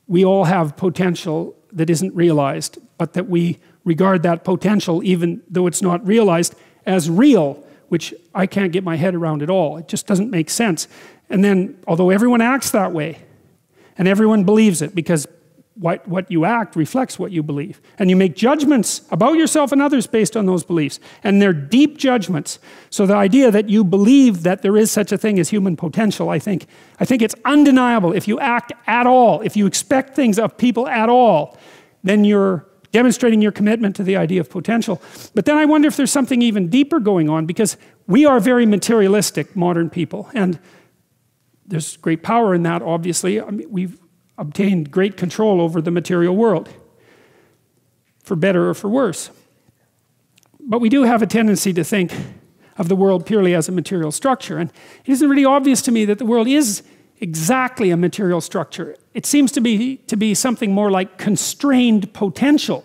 we all have potential that isn't realized, but that we regard that potential, even though it's not realized, as real, which I can't get my head around at all. It just doesn't make sense. And then, although everyone acts that way, and everyone believes it, because what you act reflects what you believe, and you make judgments about yourself and others based on those beliefs, and they're deep judgments. So the idea that you believe that there is such a thing as human potential, I think it's undeniable. If you act at all, if you expect things of people at all, then you're demonstrating your commitment to the idea of potential. But then I wonder if there's something even deeper going on, because we are very materialistic, modern people, and there's great power in that, obviously. I mean, we've obtained great control over the material world, for better or for worse. But we do have a tendency to think of the world purely as a material structure, and it isn't really obvious to me that the world is exactly a material structure. It seems to be something more like constrained potential,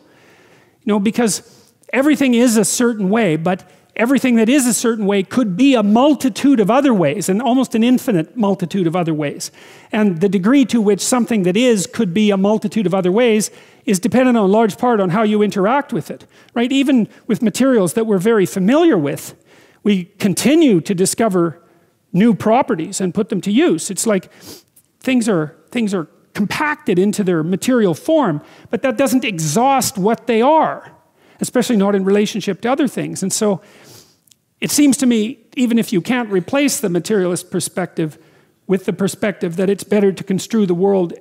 you know, because everything is a certain way, but everything that is a certain way could be a multitude of other ways, and almost an infinite multitude of other ways. And the degree to which something that is could be a multitude of other ways is dependent on large part on how you interact with it, right? Even with materials that we're very familiar with, we continue to discover new properties and put them to use. It's like things are compacted into their material form, but that doesn't exhaust what they are, especially not in relationship to other things. And so it seems to me, even if you can't replace the materialist perspective with the perspective that it's better to construe the world,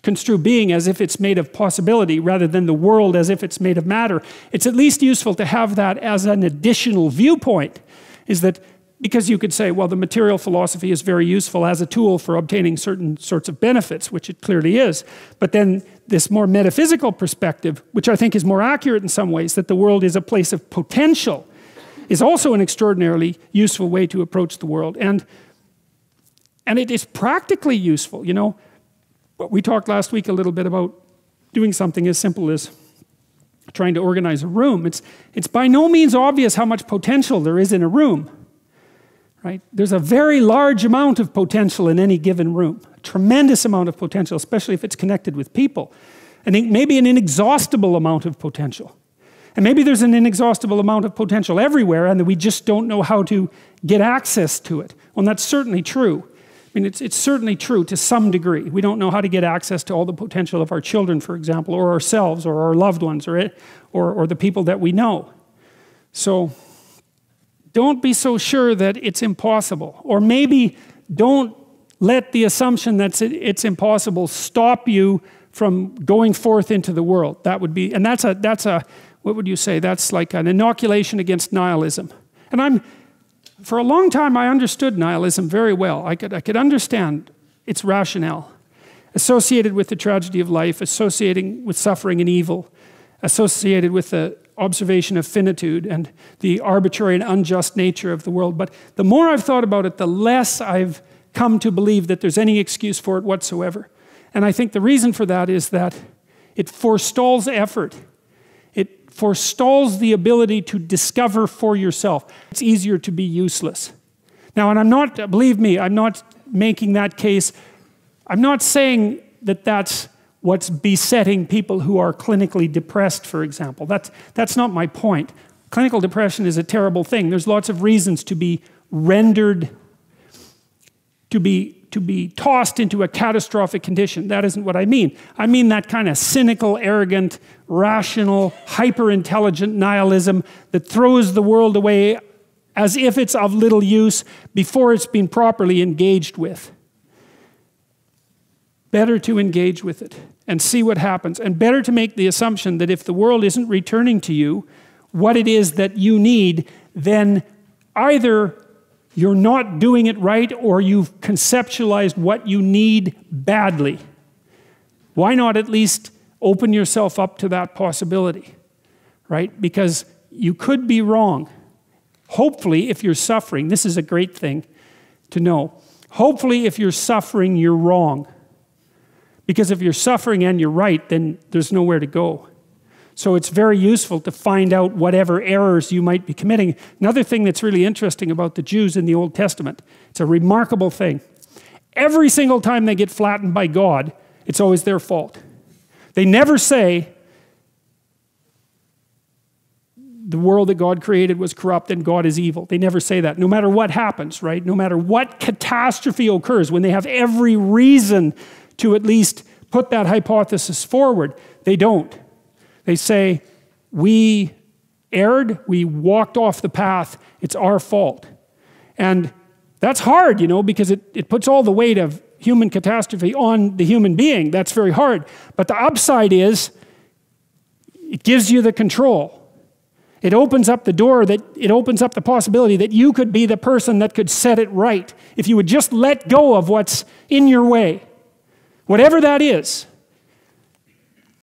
construe being as if it's made of possibility rather than the world as if it's made of matter, it's at least useful to have that as an additional viewpoint. Is that because you could say, well, the material philosophy is very useful as a tool for obtaining certain sorts of benefits, which it clearly is. But then this more metaphysical perspective, which I think is more accurate in some ways, that the world is a place of potential, is also an extraordinarily useful way to approach the world. And it is practically useful, you know. We talked last week a little bit about doing something as simple as trying to organize a room. It's by no means obvious how much potential there is in a room. Right? There's a very large amount of potential in any given room, a tremendous amount of potential, especially if it's connected with people. And maybe an inexhaustible amount of potential. And maybe there's an inexhaustible amount of potential everywhere, and that we just don't know how to get access to it. Well, that's certainly true. I mean, it's certainly true to some degree. We don't know how to get access to all the potential of our children, for example, or ourselves, or our loved ones, or the people that we know. So don't be so sure that it's impossible. Or maybe don't let the assumption that it's impossible stop you from going forth into the world. That would be, and that's a, what would you say? That's like an inoculation against nihilism. And for a long time I understood nihilism very well. I could understand its rationale, associated with the tragedy of life, associating with suffering and evil, associated with the observation of finitude and the arbitrary and unjust nature of the world. But the more I've thought about it, the less I've come to believe that there's any excuse for it whatsoever. And I think the reason for that is that it forestalls effort. It forestalls the ability to discover for yourself. It's easier to be useless. Now, and I'm not, believe me, I'm not making that case. I'm not saying that that's what's besetting people who are clinically depressed, for example. That's not my point. Clinical depression is a terrible thing. There's lots of reasons to be rendered, to be tossed into a catastrophic condition. That isn't what I mean. I mean that kind of cynical, arrogant, rational, hyper-intelligent nihilism that throws the world away as if it's of little use before it's been properly engaged with. Better to engage with it and see what happens, and better to make the assumption that if the world isn't returning to you what it is that you need, then either you're not doing it right or you've conceptualized what you need badly. Why not at least open yourself up to that possibility, right? Because you could be wrong. Hopefully, if you're suffering, this is a great thing to know. Hopefully, if you're suffering, you're wrong. Because if you're suffering and you're right, then there's nowhere to go. So it's very useful to find out whatever errors you might be committing. Another thing that's really interesting about the Jews in the Old Testament, it's a remarkable thing. Every single time they get flattened by God, it's always their fault. They never say the world that God created was corrupt and God is evil. They never say that, no matter what happens, right? No matter what catastrophe occurs, when they have every reason to at least put that hypothesis forward, they don't. They say, we erred, we walked off the path, it's our fault. And that's hard, you know, because it puts all the weight of human catastrophe on the human being. That's very hard. But the upside is, it gives you the control. It opens up the door, it opens up the possibility that you could be the person that could set it right if you would just let go of what's in your way. Whatever that is.